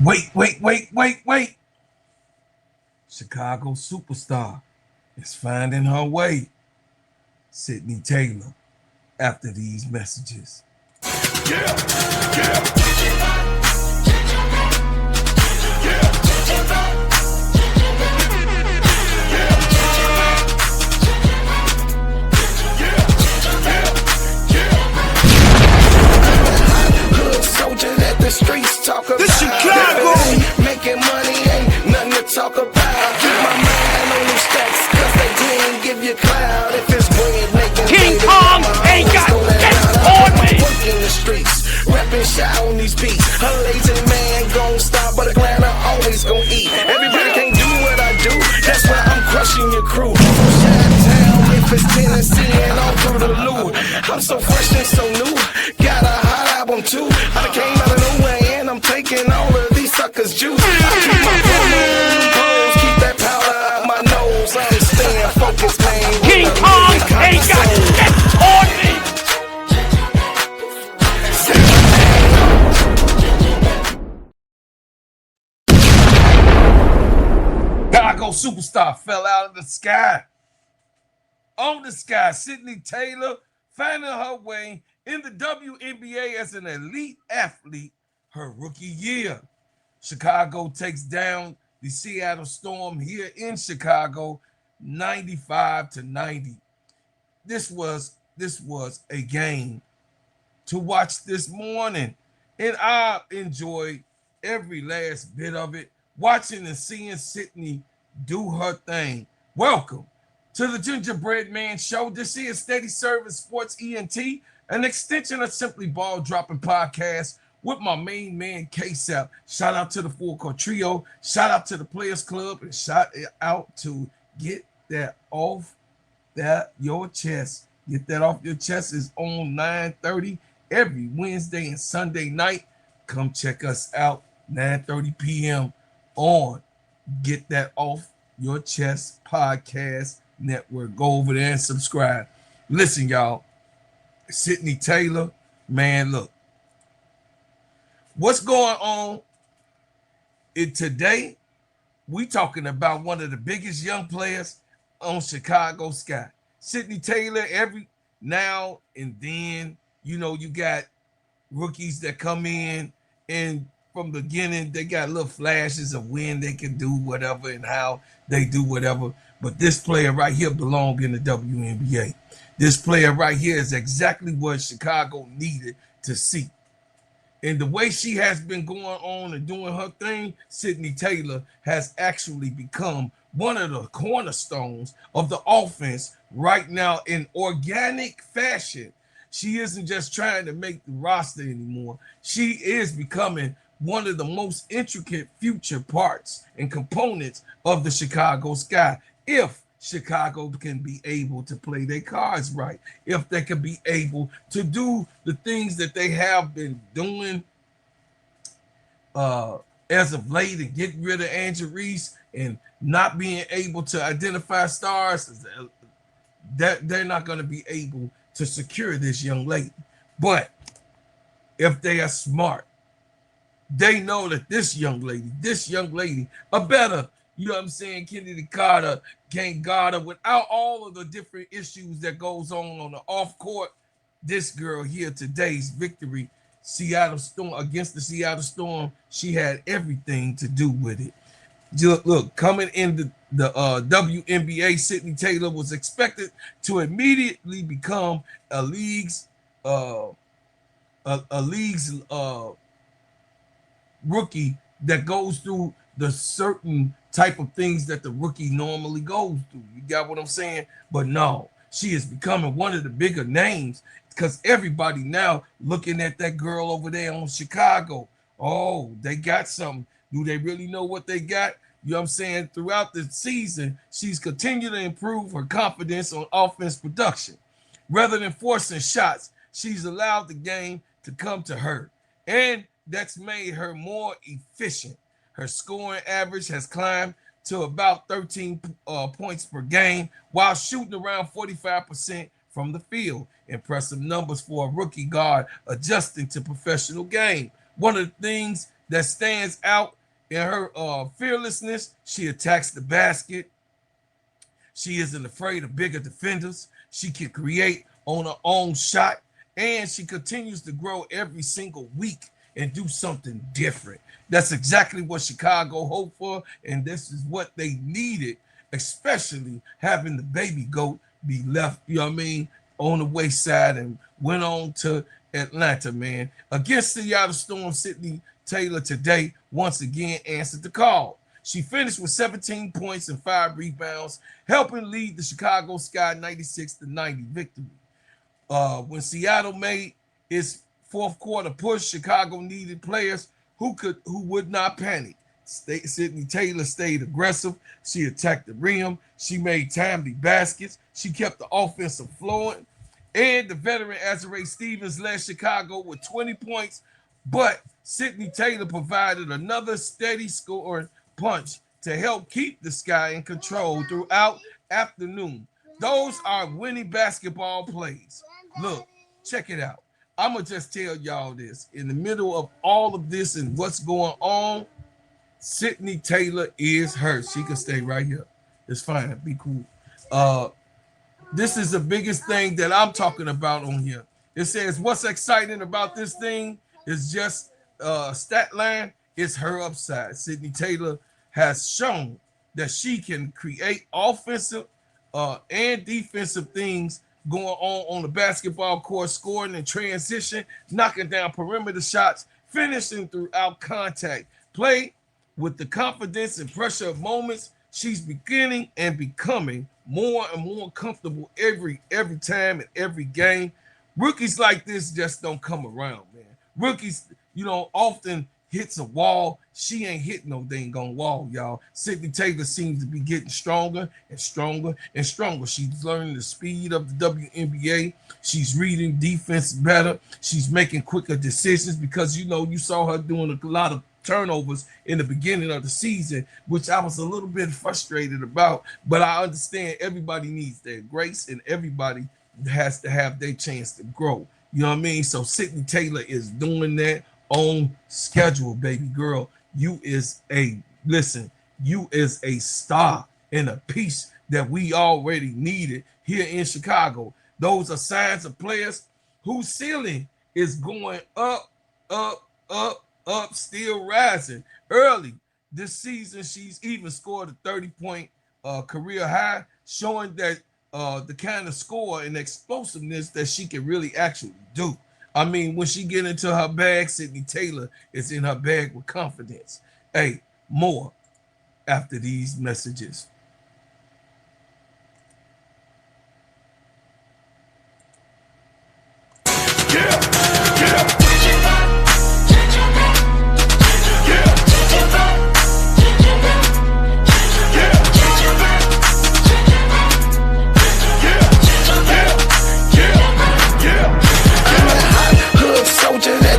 Wait. Chicago superstar is finding her way. Sydney Taylor after these messages. Yeah. Soldier that the streets talk about. This Chicago. Making money ain't nothing to talk about. Keep my mind on them stacks, cause they didn't give you cloud. If it's bread making King Kong ain't got that on me. Work in the streets, rapping shot on these beats. A lazy man gon' stop, but a grinder always gon' eat. Everybody can't do what I do, that's why I'm crushing your crew. From Chi-Town, Memphis, Tennessee, and all through the loop. I'm so fresh and so new, got a hot album too. I came out of nowhere and I'm taking all of these suckers' juice. I keep my pose, keep that powder out my nose. I'm staying focused, man. King Kong ain't got that on me. Chicago superstar fell out of the sky. On the sky, Sydney Taylor finding her way in the WNBA as an elite athlete her rookie year. Chicago takes down the Seattle Storm here in Chicago 95-90. This was a game to watch this morning, and I enjoyed every last bit of it, watching and seeing Sydney do her thing. Welcome to the Gingerbread Man Show. This is Steady Serv'n Sports ENT, an extension of Simply Ball Dropping Podcast with my main man, K-Sap. Shout out to the Full Court Trio. Shout out to the Players Club. And shout out to Get That Off Your Chest. Get That Off Your Chest is on 9:30 every Wednesday and Sunday night. Come check us out, 9:30 p.m. on Get That Off Your Chest Podcast Network. Go over there and subscribe. Listen, y'all. Sydney Taylor, man, look. What's going on today? We talking about one of the biggest young players on Chicago Sky. Sydney Taylor, every now and then, you got rookies that come in, and from the beginning, they got little flashes of when they can do whatever and how they do whatever. But this player right here belongs in the WNBA. This player right here is exactly what Chicago needed to see. And the way she has been going on and doing her thing, Sydney Taylor has actually become one of the cornerstones of the offense right now in organic fashion. She isn't just trying to make the roster anymore. She is becoming one of the most intricate future parts and components of the Chicago Sky. If Chicago can be able to play their cards right, if they can be able to do the things that they have been doing as of late, and get rid of Angel Reese and not being able to identify stars, that they're not going to be able to secure this young lady. But if they are smart, they know that this young lady, a better, Kennedy Carter can't guard her without all of the different issues that goes on the off court. This girl here, today's victory, Seattle Storm against the Seattle Storm, she had everything to do with it. Look, coming into the WNBA, Sydney Taylor was expected to immediately become a league's rookie that goes through the certain type of things that the rookie normally goes through. You got what I'm saying? But no, she is becoming one of the bigger names because everybody now looking at that girl over there on Chicago. Oh, they got something. Do they really know what they got? You know what I'm saying? Throughout the season, she's continued to improve her confidence on offense production. Rather than forcing shots, she's allowed the game to come to her. And that's made her more efficient. Her scoring average has climbed to about 13 points per game while shooting around 45% from the field. Impressive numbers for a rookie guard adjusting to professional game. One of the things that stands out in her fearlessness. She attacks the basket. She isn't afraid of bigger defenders. She can create on her own shot, and she continues to grow every single week and do something different. That's exactly what Chicago hoped for, and this is what they needed, especially having the baby goat be left, you know what I mean, on the wayside and went on to Atlanta, man. Against the Seattle Storm, Sydney Taylor today once again answered the call. She finished with 17 points and 5 rebounds, helping lead the Chicago Sky 96-90 victory. When Seattle made its fourth quarter push, Chicago needed players who would not panic. Sydney Taylor stayed aggressive. She attacked the rim. She made timely baskets. She kept the offensive flowing. And the veteran Azurá Stevens led Chicago with 20 points, but Sydney Taylor provided another steady scoring punch to help keep the Sky in control throughout afternoon. Those are winning basketball plays. Look, check it out. I'm going to just tell y'all this. In the middle of all of this and what's going on, Sydney Taylor is hurt. She can stay right here. It's fine. Be cool. This is the biggest thing that I'm talking about on here. It says what's exciting about this thing is just stat line. It's her upside. Sydney Taylor has shown that she can create offensive and defensive things going on the basketball court, scoring in transition, knocking down perimeter shots, finishing throughout contact play with the confidence and pressure of moments. She's beginning and becoming more and more comfortable every time and every game. Rookies like this just don't come around, man. Rookies, often hits a wall. She ain't hitting no dang on wall, y'all. Sydney Taylor seems to be getting stronger and stronger and stronger. She's learning the speed of the WNBA. She's reading defense better. She's making quicker decisions because, you saw her doing a lot of turnovers in the beginning of the season, which I was a little bit frustrated about, but I understand everybody needs their grace and everybody has to have their chance to grow. You know what I mean? So Sydney Taylor is doing that on schedule, baby girl. You is a star and a piece that we already needed here in Chicago. Those are signs of players whose ceiling is going up, still rising. Early this season, she's even scored a 30-point career high, showing that the kind of score and explosiveness that she can really actually do. I mean, when she get into her bag, Sydney Taylor is in her bag with confidence. Hey, more after these messages.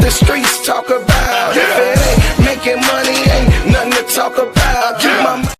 The streets talk about. If it ain't making money, ain't nothing to talk about.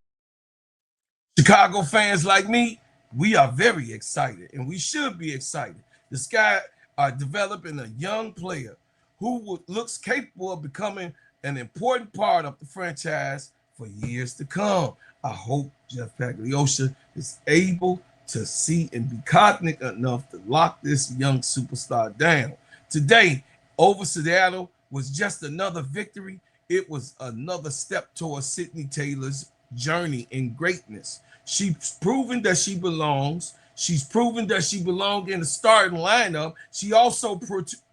Chicago fans like me, we are very excited, and we should be excited. The Sky are developing a young player who looks capable of becoming an important part of the franchise for years to come. I hope Jeff Pagliosha is able to see and be cognizant enough to lock this young superstar down. Today, over Seattle was just another victory. It was another step towards Sydney Taylor's journey in greatness. She's proven that she belongs. She's proven that she belongs in the starting lineup. She also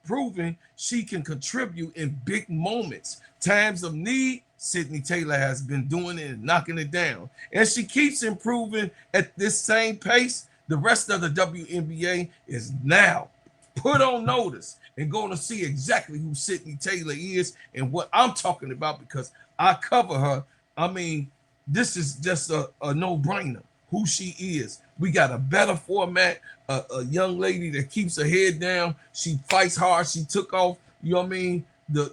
proven she can contribute in big moments. Times of need, Sydney Taylor has been doing it and knocking it down. And she keeps improving at this same pace. The rest of the WNBA is now put on notice and going to see exactly who Sydney Taylor is and what I'm talking about because I cover her. I mean, this is just a no-brainer, who she is. We got a better format, a young lady that keeps her head down. She fights hard. She took off, you know what I mean, the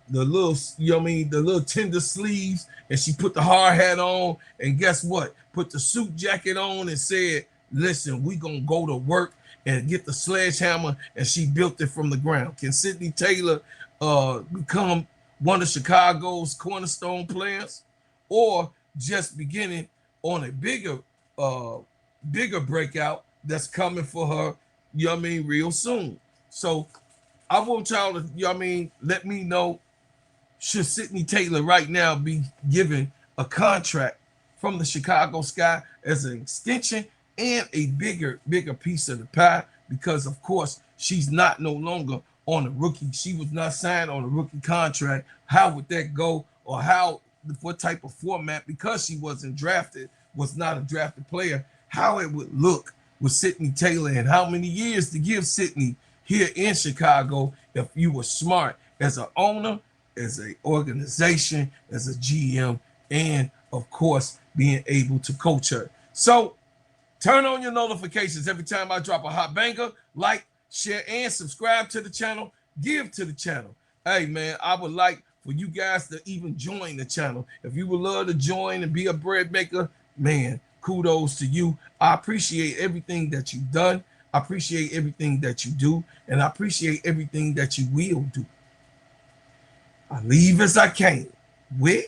little, you know what I mean, the little tender sleeves, and she put the hard hat on, and guess what? Put the suit jacket on and said, listen, we going to go to work and get the sledgehammer, and she built it from the ground. Can Sydney Taylor become one of Chicago's cornerstone players, or just beginning on a bigger breakout that's coming for her, you know what I mean, real soon. So I want y'all to, you know what I mean, let me know, should Sydney Taylor right now be given a contract from the Chicago Sky as an extension and a bigger piece of the pie? Because of course she's not no longer on a rookie. She was not signed on a rookie contract. How would that go, or what type of format, because she wasn't drafted, was not a drafted player, how it would look with Sydney Taylor, and how many years to give Sydney here in Chicago if you were smart as an owner, as an organization, as a GM, and of course being able to coach her. So turn on your notifications every time I drop a hot banger. Like, share, and subscribe to the channel. Give to the channel. Hey man, I would like for you guys to even join the channel. If you would love to join and be a bread maker, man, kudos to you. I appreciate everything that you've done. I appreciate everything that you do, and I appreciate everything that you will do. I leave as I came with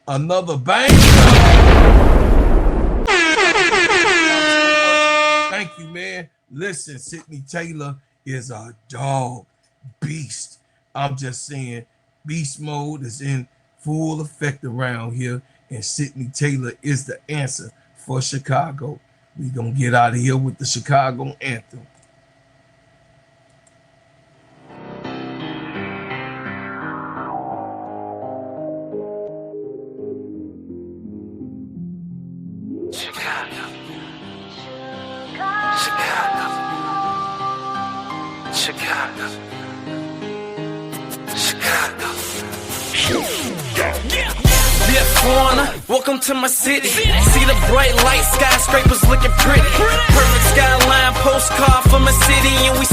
another bang. Thank you, man. Listen, Sydney Taylor is a dog beast. I'm just saying, beast mode is in full effect around here, and Sydney Taylor is the answer for Chicago. We gonna get out of here with the Chicago anthem. Chicago. Chicago. Chicago. Chicago. Be a foreigner, welcome to my city. See the bright light, skyscrapers looking pretty. Perfect skyline, postcard from a city, and we